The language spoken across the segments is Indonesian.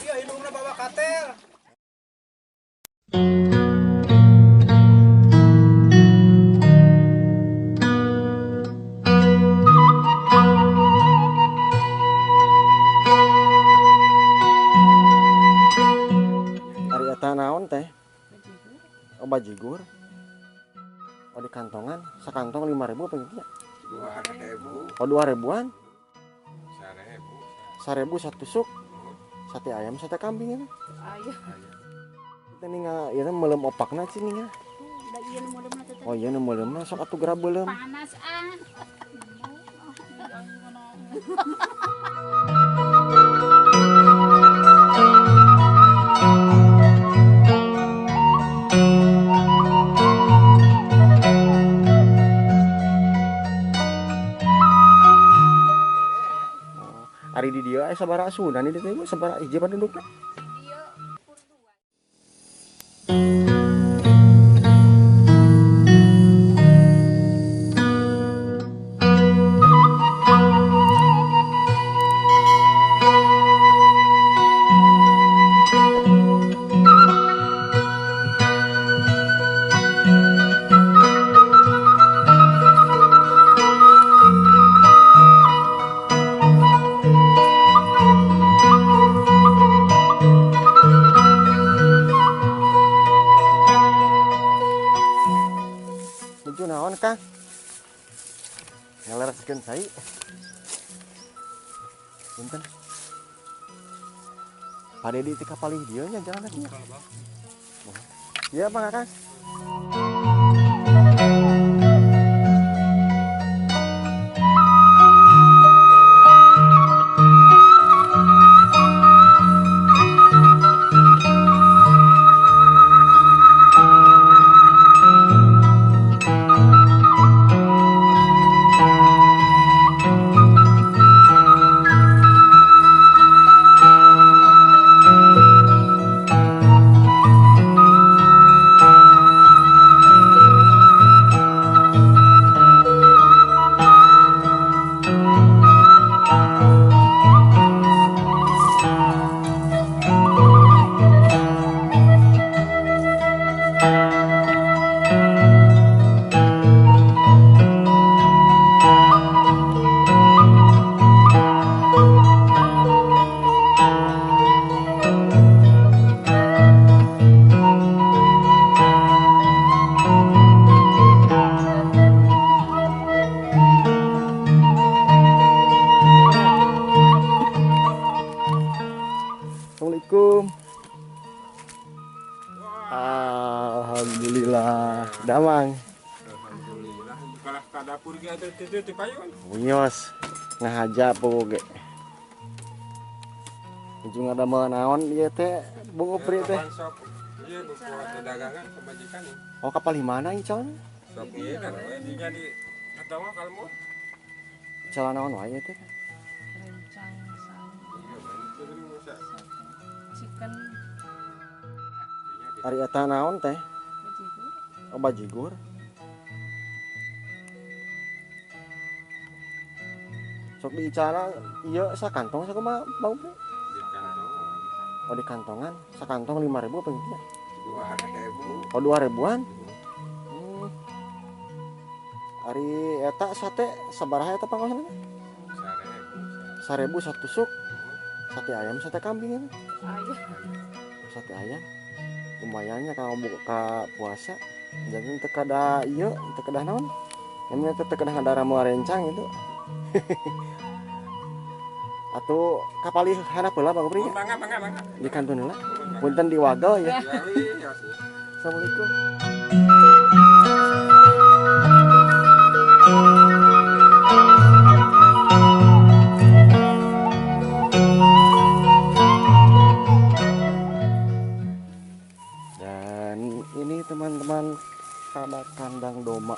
Iya, hidungnya bawa kater. Ari eta naon teh? Oh bajigur. Oh di kantongan, sakantong 5.000 apa gitu ya? 2.000. Oh 2.000-an? 1.000. 1.000 satu tusuk. Sate ayam, sate kambing ya. Ayah. Kita ninga ieu meulem opakna sih ninga. Da ieu nu modemna teh. Oh iya nu meuleumna sok atuh geura beulem. Panas ah. Ari di dieu aya sabaraha asunan di dieu sabaraha hiji pendudukna? Dia pur dua. Nuju naon Kang? Ngalereskeun sai. Punten. Padedi ti kapalih dieu nya jalan lagi. Iya Bang Kang. Assalamualaikum. Alhamdulillah. Damang. Alhamdulillah. Kalah ka dapur ge atuh teu payun. Bunyos ngahaja poge. Ujung ada naon ieu teh Bung Upri teh. Iya, buat dagangan pemajikan. Oh kapal mana ical? Sok ieu kan we dinya di katawa kalmu. Ical naon wae teh? Rencang sang Iya, itu tadi musa. chicken Ari eta naon teh? bajigur. Oh bajigur. Sok diicara ieu sakantong sakumaha Bang Upri? Di kantong Oh di kantongan, sakantong 5.000 apa gitu ya? 2.000. Oh 2.000-an? Ari eta sate sabaraha eta pangosna? 1.000 satu tusuk. Sate ayam, sate kambing ya. Ayah. Sate ayam. Lumayannya kalau buka puasa. Jadi teu kada ieu, teu kada naon? Namanya teu kada ada ramu rencang itu. Atuh kapalih handap heula Bang Upri. Mangga. Di kantun heula. Punten di wagel ya. Ya wi, ya. Assalamualaikum. Dan ini teman-teman ada kandang domba.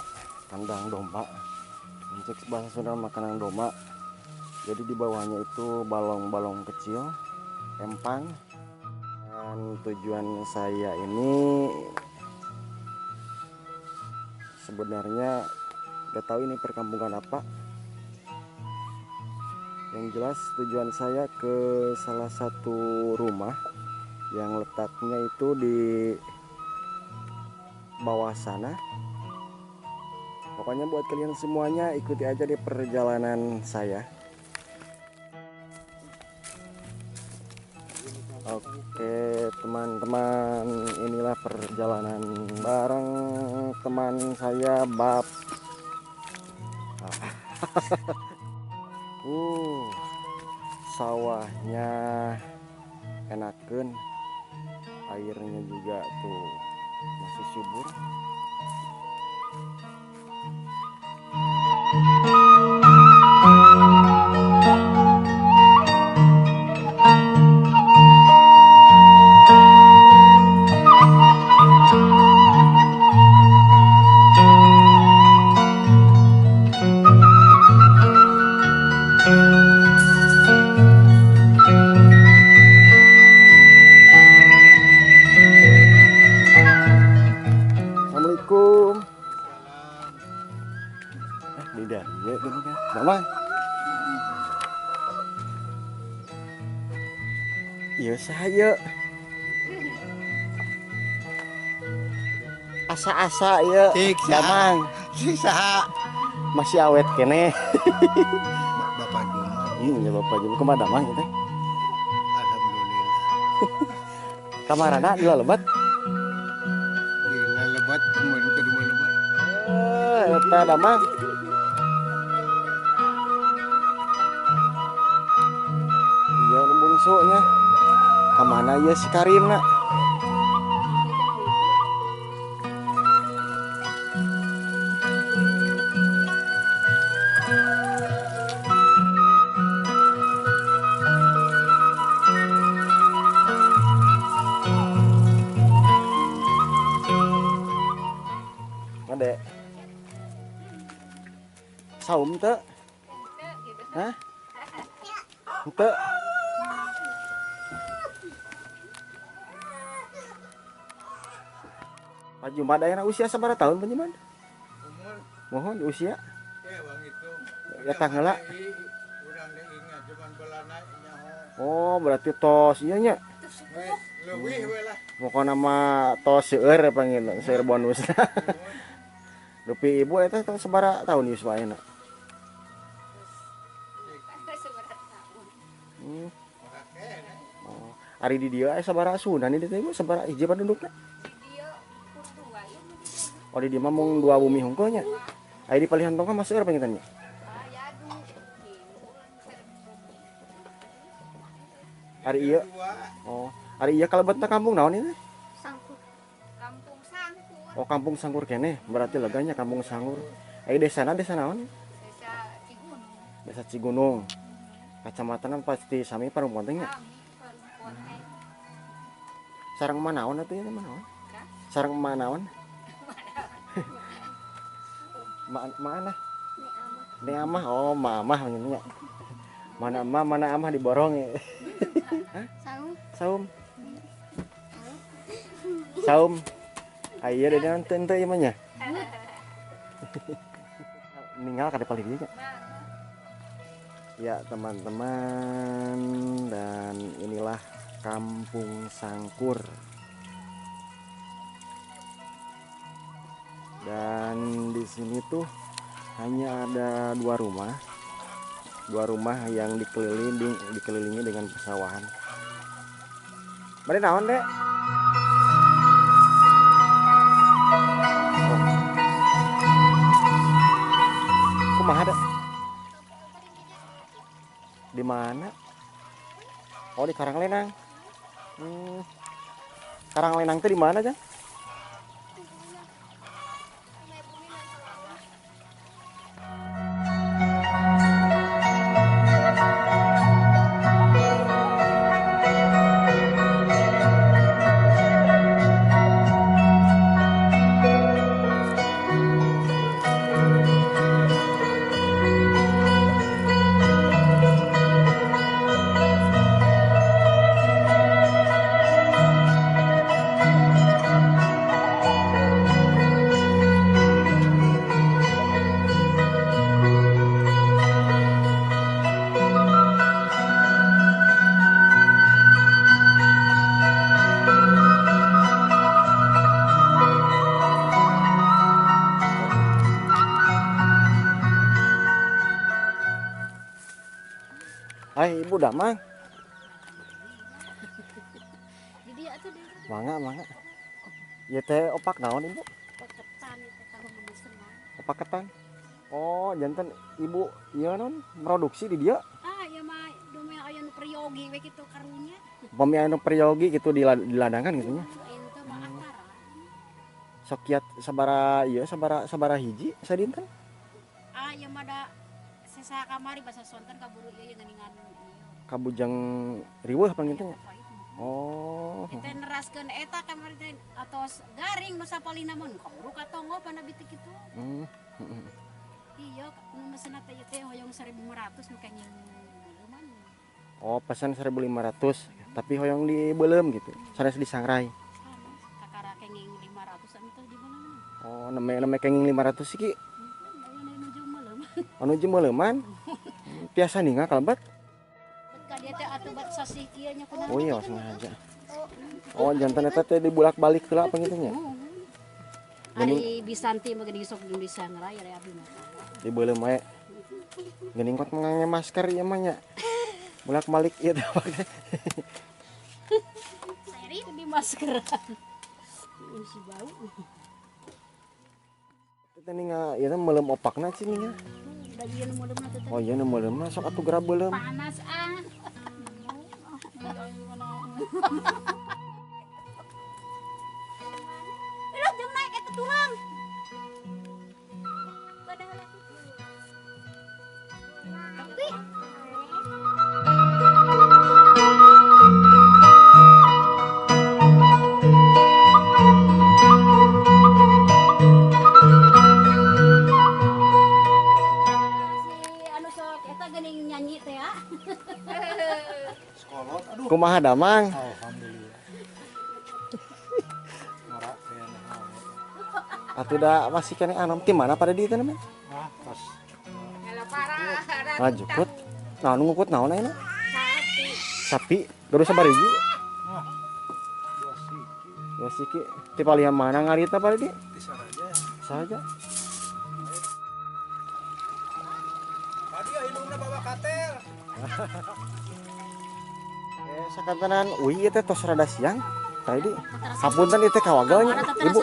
Cek bahasa Sunda makanan domba. Jadi di bawahnya itu balong-balong kecil, empang. Dan tujuan saya ini sebenarnya gak tahu ini perkampungan apa. Yang jelas tujuan saya ke salah satu rumah yang letaknya itu di bawah sana. Pokoknya buat kalian semuanya ikuti aja di perjalanan saya. Oke teman-teman, inilah perjalanan bareng teman saya Bab. Sawahnya enakeun, airnya juga tuh masih subur. Assalamualaikum. Lidah, iya dulu kan. Mama. Iya saya. Asa-asa ya. Damang. Siksa Masih awet kene. Bapak Juma. Ya Bapak Jum kemana Damang itu? Alhamdulillah. Kamarana di lebat. Gila lebat kemudian kedua lebat. Eta Damang. Iya nu bungsunya. Kamana ya si Karimna? Adek. Saum teu? Hah? Teu. Pak Jumat aya usia sabaraha tahun Pak Jumat? Umur Mohon usia bang itu. ya tanggal. Urang teh ingat zaman belana nyaho. Oh, berarti tos ieu nya. Wes leuwih we lah. Pokona mah tos seueur panggil seueur bonus. Dupi ibu eta tong sabaraha tahun ieu ayeuna? Oh, ari di dieu aya sabaraha sunan di dieu ibu sabaraha hiji pendudukna? Oh di dieu mah mung 2 bumi hungkul nya. Aya di palihan tong mah seueur pangitannya. Ari ieu. Oh, ari ieu kalebetna kampung naon ieu? Sangkur. Kampung Sangkur. Oh, kampung Sangkur kene. Berarti leganya kampung Sangkur. Aya desa naon? Desa Cigunung. Desa Cigunung. Kecamatan pasti sami Parungpon teh nya. Parungpon teh. Sareng manaon atuh ya manaon? Hah? Sareng manaon? Mana? Ni amah. Oh, mamah nya. Mana amah diborong ya. Saum. Saum. Aya deh teu ieu mah nya. Ninggal ka paling dieu nya. Ya teman-teman, dan inilah Kampung Sangkur. Dan di sini tuh hanya ada 2 rumah. 2 rumah yang dikelilingi dengan persawahan. Bari naon, Dek? Oh. Kumaha, Dek? Di mana? Oh, di Karanglenang. Karanglenang itu di mana, Jang? Hai ibu damang. Di dia tuh dia Mangga. Ya teh opak naon ibu? paketan itu kalau memesennya. Opak ketan. Oh, jantan ibu iya non produksi di dia. Ya mah domel aya nu priyogi we kitu karunya. Pami anu priyogi gitu di ladangan gitu nya. Aya teh mah akar. Sok kiat sabara ieu sabara hiji sadinten. Ya mah da sesa kamari basa sonten kaburu ieu geuningan ieu. Kabujang riweuh panggil nya. Oh. Kita neraskeun eta kamari teh atos garing nu sapalina mun kaburu katongo pana bitik kitu. Iya, nu meusena teh ieu teh hoyong 1.500 nu kenging beleuman. Oh, pesan 1.500, tapi hoyong dibeulem gitu. Sanes disangrai. Kakara kenging 500 anu teh di mana? Oh, neme kenging 500 sih ki. Aya nu jeung meuleum. Anu jeung meuleuman. Biasa ninga kalbat. Ka dia teh atuh bat sasih kieu nya kunaon. Oh iya, sengaja. Oh, jantan eta teh dibulak-balik heula pangitu nya. Ari Bisanti mah geuning sok jeung disangrai aya abdi mah. Dibeulem we. Geuning kot ngangge masker ieu mah nya. Bulak-balik ieu teh pake. Seri di maskeran. Si bau. Teh ninga ieu teh meulem opakna sih ninga. Da ieu nu meuleum teh. Oh iya nu meuleumna sok atuh geura beulem. Panas Ilo jeung naik eta tulang. Padahal tapi anu sok eta geuning nyanyi teh ya. Sekolot, aduh. Kumaha damang? Alhamdulillah. Norak kayaknya. Atuh da masih kene anom ti mana pada di teh namanya? Pas. Kalau parah Ah, jukut. Nah, nu ngukut naon ayeuna? sapi. Sapi, terus sabariji. Dua siki. Ya siki, ti palihan mana ngarita pada di? Tisar aja. Saja. Tadi ya hidungnya bawa katel. Sakantenan uih teh tos rada siang. Tadi hapunten ieu teh kawagalnya. Ibu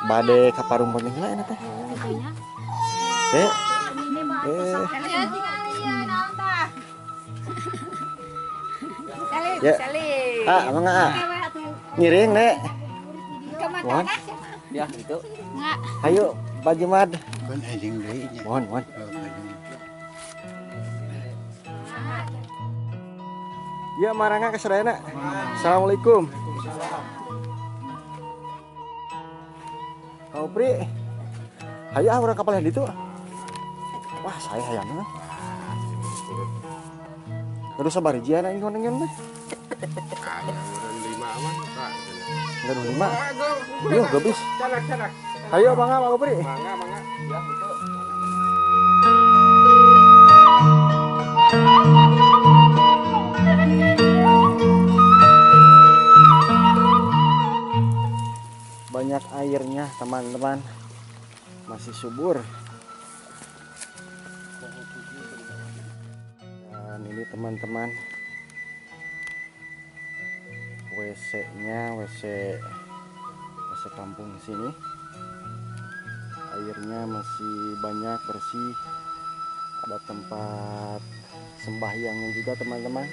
bade ka parumpun heula eta teh. Gitunya. Teh. Kalian iya naon tah? Salim, Ya. salim. Mangga ngiring nek. Kemana? Ya itu. Enggak. Ayo Pak Jemad. Kan anjing deui nya. Mohon. Ya marangga ke sadayana. Assalamualaikum. Kau Pri. Hayu urang kapal di ditu. Wah, saya hayangna. Terus sabariji ana ingkon-ingkon mah. Ada orang 5 mah, Pak. Enggak 25. Go. Yo, gabis. Canak. Hayo Bangga, Pak Pri. Mangga. Ya, itu. Banyak airnya, teman-teman. Masih subur. Dan ini teman-teman, WC-nya, WC kampung sini. Airnya masih banyak, bersih. Ada tempat sembahyangnya juga teman-teman.